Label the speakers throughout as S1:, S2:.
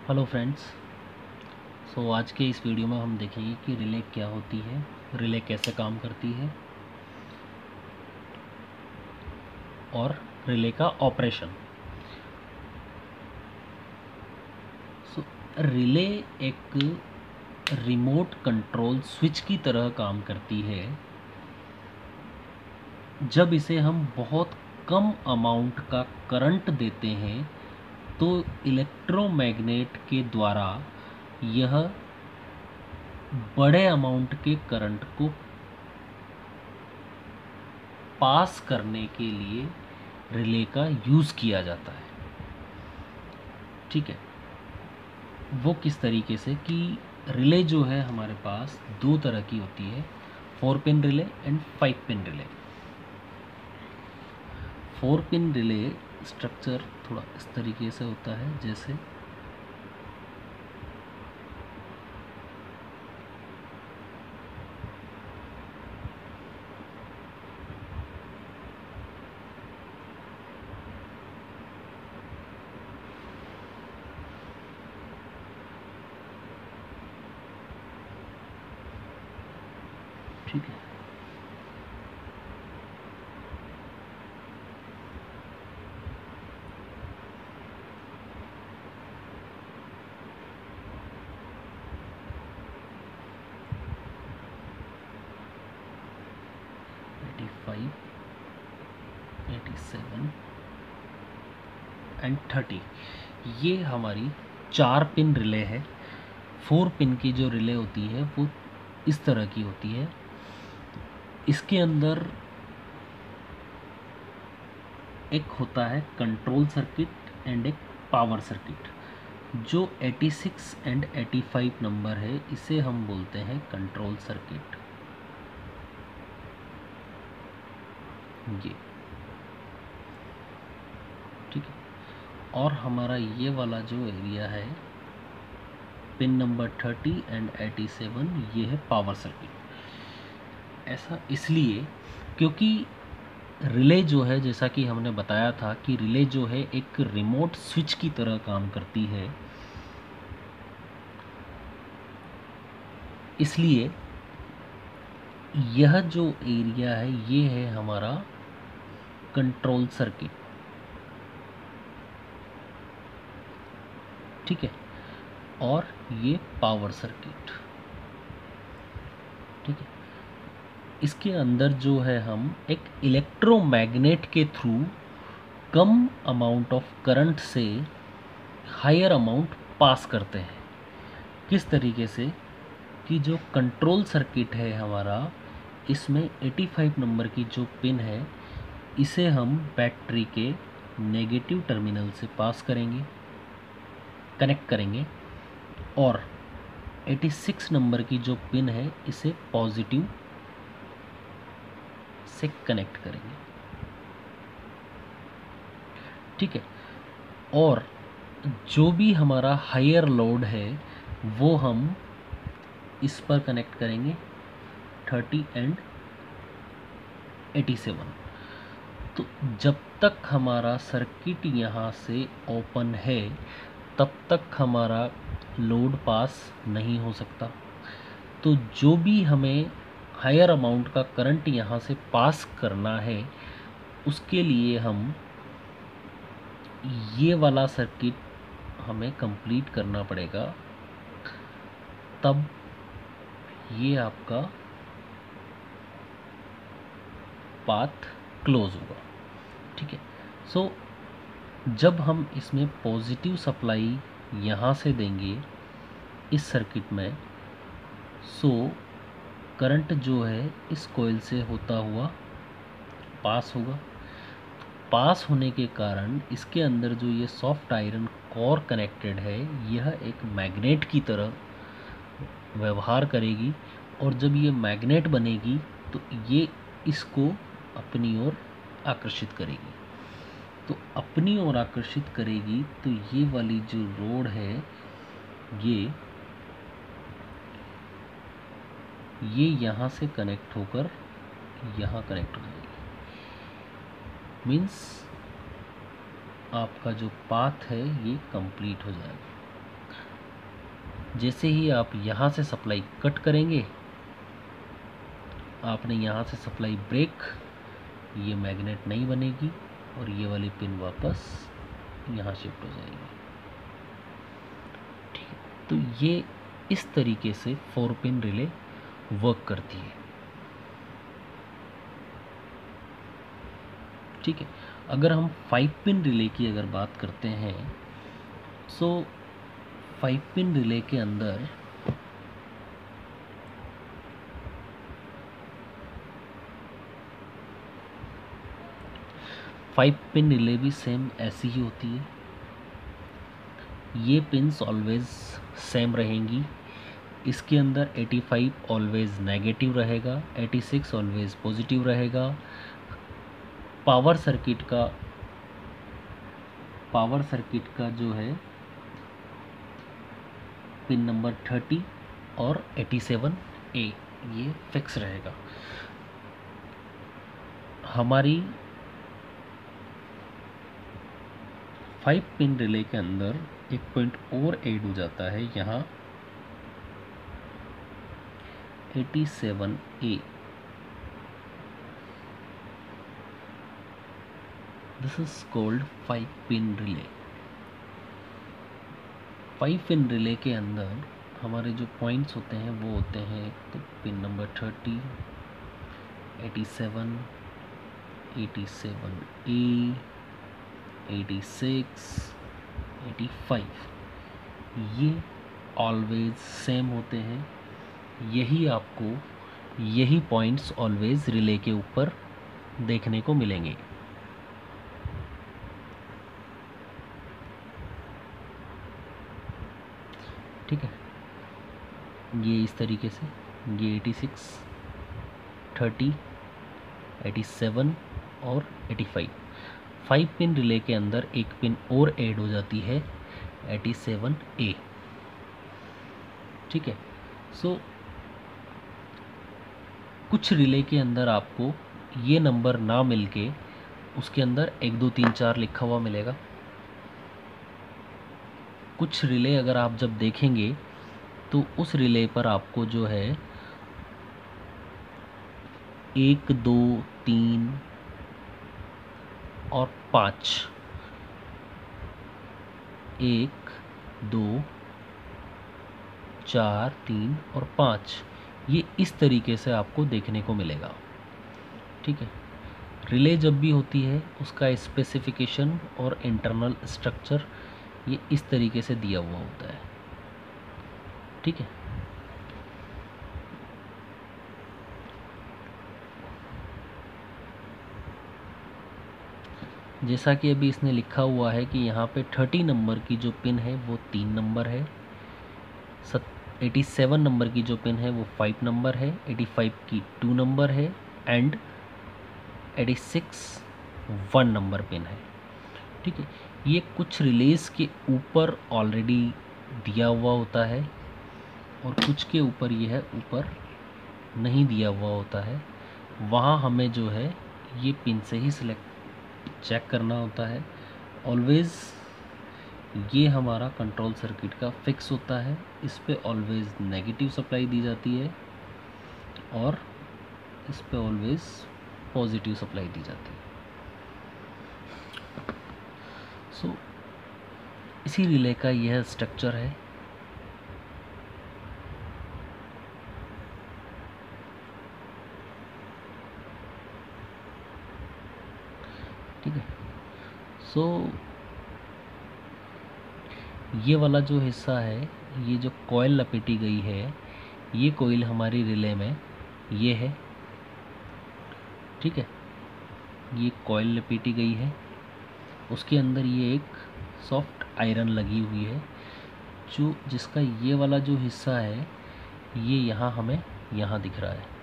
S1: Hello friends. आज के इस वीडियो में हम देखेंगे कि रिले क्या होती है, रिले कैसे काम करती है और रिले का ऑपरेशन। रिले एक रिमोट कंट्रोल स्विच की तरह काम करती है। जब इसे हम बहुत कम अमाउंट का करंट देते हैं तो इलेक्ट्रोमैग्नेट के द्वारा यह बड़े अमाउंट के करंट को पास करने के लिए रिले का यूज़ किया जाता है। ठीक है, वो किस तरीके से कि रिले जो है हमारे पास दो तरह की होती है, 4 pin relay and 5 pin relay. 4 pin relay structure थोड़ा इस तरीके से होता है, जैसे ठीक है। फाइव 87 एंड 30 ये हमारी 4 पिन रिले है। 4 पिन की जो रिले होती है वो इस तरह की होती है। इसके अंदर एक होता है कंट्रोल सर्किट एंड एक पावर सर्किट। जो 86 एंड 85 नंबर है इसे हम बोलते हैं कंट्रोल सर्किट। ये ठीक है। और हमारा ये वाला जो एरिया है पिन नंबर 30 एंड 87, ये है पावर सर्किट। ऐसा इसलिए क्योंकि रिले जो है, जैसा कि हमने बताया था कि रिले जो है एक रिमोट स्विच की तरह काम करती है, इसलिए यह जो एरिया है ये है हमारा कंट्रोल सर्किट। ठीक है, और ये पावर सर्किट। ठीक है, इसके अंदर जो है हम एक इलेक्ट्रोमैग्नेट के through come amount of current से हायर अमाउंट पास करते हैं। किस तरीके से कि जो कंट्रोल सर्किट है हमारा, इसमें 85 नंबर की जो पिन है इसे हम बैटरी के नेगेटिव टर्मिनल से पास करेंगे, कनेक्ट करेंगे, और 86 नंबर की जो पिन है इसे पॉजिटिव से कनेक्ट करेंगे। ठीक है, और जो भी हमारा हायर लोड है वो हम इस पर कनेक्ट करेंगे 30 एंड 87। तो जब तक हमारा सर्किट यहाँ से ओपन है तब तक हमारा लोड पास नहीं हो सकता। तो जो भी हमें हायर अमाउंट का करंट यहाँ से पास करना है उसके लिए हम ये वाला सर्किट हमें कंप्लीट करना पड़ेगा, तब ये आपका पाथ क्लोज होगा। ठीक है, जब हम इसमें पॉजिटिव सप्लाई यहाँ से देंगे इस सर्किट में, करंट जो है इस कॉइल से होता हुआ पास होगा। पास होने के कारण इसके अंदर जो ये सॉफ्ट आयरन कोर कनेक्टेड है यह एक मैग्नेट की तरह व्यवहार करेगी, और जब ये मैग्नेट बनेगी तो ये इसको अपनी ओर आकर्षित करेगी। तो अपनी ओर आकर्षित करेगी तो ये वाली जो रोड है ये यहाँ से कनेक्ट होकर यहाँ कनेक्ट हो जाएगी। मीन्स आपका जो पाथ है ये कंप्लीट हो जाएगा। जैसे ही आप यहाँ से सप्लाई कट करेंगे, आपने यहाँ से सप्लाई ब्रेक, ये मैग्नेट नहीं बनेगी और ये वाली पिन वापस यहाँ शिफ्ट हो जाएगी। ठीक है, तो ये इस तरीके से 4 पिन रिले वर्क करती है। ठीक है, अगर हम 5 पिन रिले की अगर बात करते हैं, सो 5 पिन रिले के अंदर फाइव पिन रिले भी सेम ऐसी ही होती है। ये पिन्स ऑलवेज सेम रहेंगी। इसके अंदर 85 ऑलवेज नेगेटिव रहेगा, 86 ऑलवेज पॉजिटिव रहेगा। पावर सर्किट का जो है पिन नंबर 30 और 87A ये फिक्स रहेगा। हमारी 5 पिन रिले के अंदर एक पॉइंट और ऐड हो जाता है, यहाँ 87A। This is called 5 pin relay. 5 pin relay के अंदर हमारे जो पॉइंट्स होते हैं वो होते हैं, तो पिन नंबर 30, 87, 87A, 86, 85 ये ऑलवेज सेम होते हैं। यही पॉइंट्स ऑलवेज रिले के ऊपर देखने को मिलेंगे। ठीक है, ये इस तरीके से ये 86, 30, 87 और 85 5 पिन रिले के अंदर एक पिन और ऐड हो जाती है, 87A। ठीक है, सो कुछ रिले के अंदर आपको ये नंबर ना मिलके उसके अंदर 1 2 3 4 लिखा हुआ मिलेगा। कुछ रिले अगर आप जब देखेंगे तो उस रिले पर आपको जो है 1 2 3 और 5, 1 2 4 3 और 5 ये इस तरीके से आपको देखने को मिलेगा। ठीक है, रिले जब भी होती है उसका स्पेसिफिकेशन और इंटरनल स्ट्रक्चर ये इस तरीके से दिया हुआ होता है। ठीक है, जैसा कि अभी इसने लिखा हुआ है कि यहाँ पे 30 नंबर की जो पिन है वो 3 नंबर है, 87 नंबर की जो पिन है वो 5 नंबर है, 85 की 2 नंबर है एंड 86 1 नंबर पिन है। ठीक है, ये कुछ रिलेज के ऊपर ऑलरेडी दिया हुआ होता है और कुछ के ऊपर ये है ऊपर नहीं दिया हुआ होता है। वहाँ हमें जो है ये पिन से ही चेक करना होता है। ऑलवेज़ ये हमारा कंट्रोल सर्किट का फिक्स होता है, इस पे ऑलवेज़ नेगेटिव सप्लाई दी जाती है और इस पे ऑलवेज़ पॉजिटिव सप्लाई दी जाती है। सो इसी रिले का यह स्ट्रक्चर है। ठीक है, सो ये वाला जो हिस्सा है, ये जो कॉइल लपेटी गई है, ये कॉइल हमारी रिले में ये है। ठीक है, ये कॉइल लपेटी गई है, उसके अंदर ये एक सॉफ्ट आयरन लगी हुई है, जो जिसका ये वाला जो हिस्सा है ये यहाँ हमें यहाँ दिख रहा है।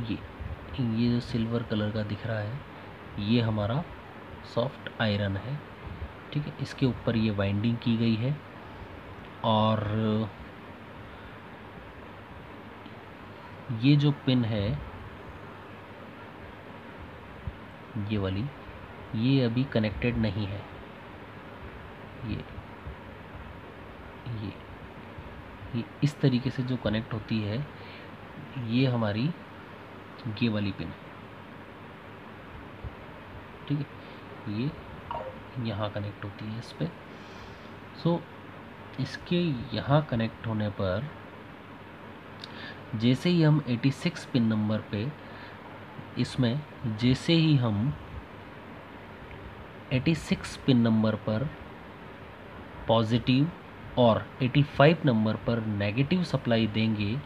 S1: ये जो सिल्वर कलर का दिख रहा है ये हमारा सॉफ्ट आयरन है। ठीक है, इसके ऊपर ये वाइंडिंग की गई है और ये जो पिन है ये वाली, ये अभी कनेक्टेड नहीं है। ये ये ये इस तरीके से जो कनेक्ट होती है, ये हमारी ये वाली पिन, ठीक है, ये यहाँ कनेक्ट होती है इस पे। सो इसके यहाँ कनेक्ट होने पर जैसे ही हम 86 पिन नंबर पे, इसमें जैसे ही हम 86 पिन नंबर पर पॉजिटिव और 85 नंबर पर नेगेटिव सप्लाई देंगे,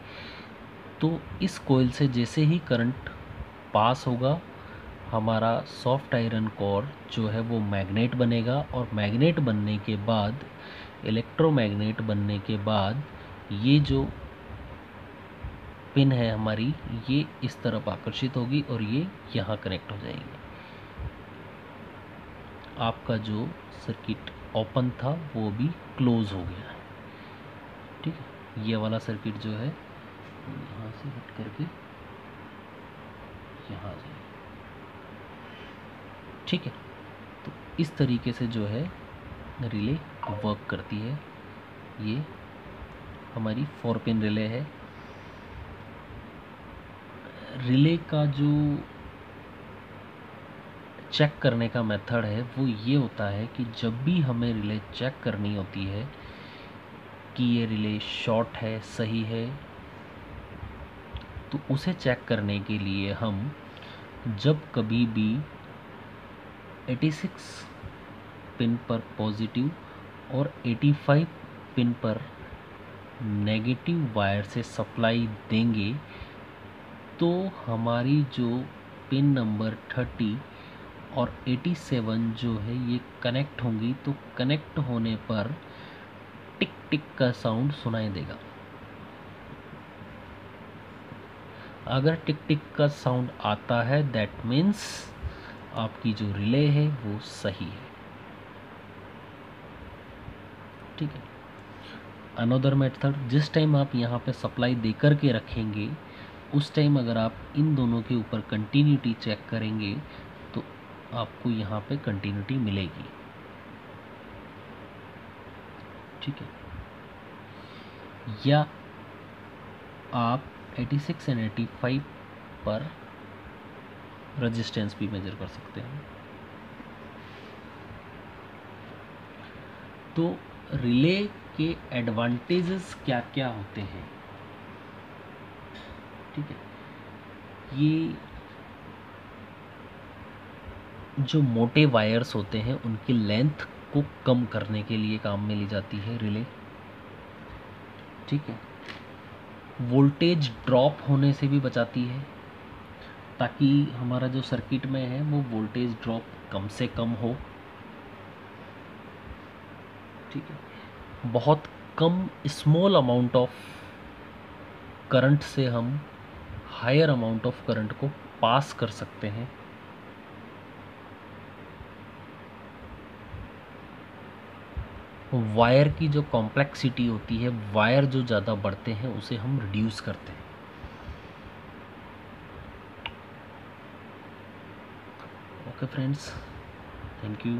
S1: तो इस कोयल से जैसे ही करंट पास होगा, हमारा सॉफ्ट आयरन कोर जो है वो मैग्नेट बनेगा, और मैग्नेट बनने के बाद, इलेक्ट्रोमैग्नेट बनने के बाद, ये जो पिन है हमारी, ये इस तरफ आकर्षित होगी और ये यहाँ कनेक्ट हो जाएगी। आपका जो सर्किट ओपन था वो भी क्लोज हो गया है, ठीक है। ये वाला सर्किट जो है यहाँ से हट करके यहाँ आ जाएगा, ठीक है। तो इस तरीके से जो है रिले वर्क करती है। ये हमारी 4 पिन रिले है। रिले का जो चेक करने का मेथड है वो ये होता है कि जब भी हमें रिले चेक करनी होती है कि ये रिले शॉर्ट है, सही है, तो उसे चेक करने के लिए हम जब कभी भी 86 पिन पर पॉजिटिव और 85 पिन पर नेगेटिव वायर से सप्लाई देंगे, तो हमारी जो पिन नंबर 30 और 87 जो है ये कनेक्ट होंगी। तो कनेक्ट होने पर टिक टिक का साउंड सुनाई देगा। अगर टिक टिक का साउंड आता है, दैट मीन्स आपकी जो रिले है वो सही है, ठीक है। अनदर मेथड, जिस टाइम आप यहाँ पे सप्लाई देकर के रखेंगे, उस टाइम अगर आप इन दोनों के ऊपर कंटिन्यूटी चेक करेंगे तो आपको यहाँ पे कंटिन्यूटी मिलेगी, ठीक है। या आप 86 एंड 85 पर रेजिस्टेंस भी मेजर कर सकते हैं। तो रिले के एडवांटेजेस क्या क्या होते हैं, ठीक है। ये जो मोटे वायर्स होते हैं उनकी लेंथ को कम करने के लिए काम में ली जाती है रिले, ठीक है। वोल्टेज ड्रॉप होने से भी बचाती है, ताकि हमारा जो सर्किट में है वो वोल्टेज ड्रॉप कम से कम हो, ठीक है। बहुत कम स्मॉल अमाउंट ऑफ करंट से हम हायर अमाउंट ऑफ करंट को पास कर सकते हैं। वायर की जो कॉम्प्लेक्सिटी होती है, वायर जो ज़्यादा बढ़ते हैं उसे हम रिड्यूस करते हैं। Okay friends, thank you.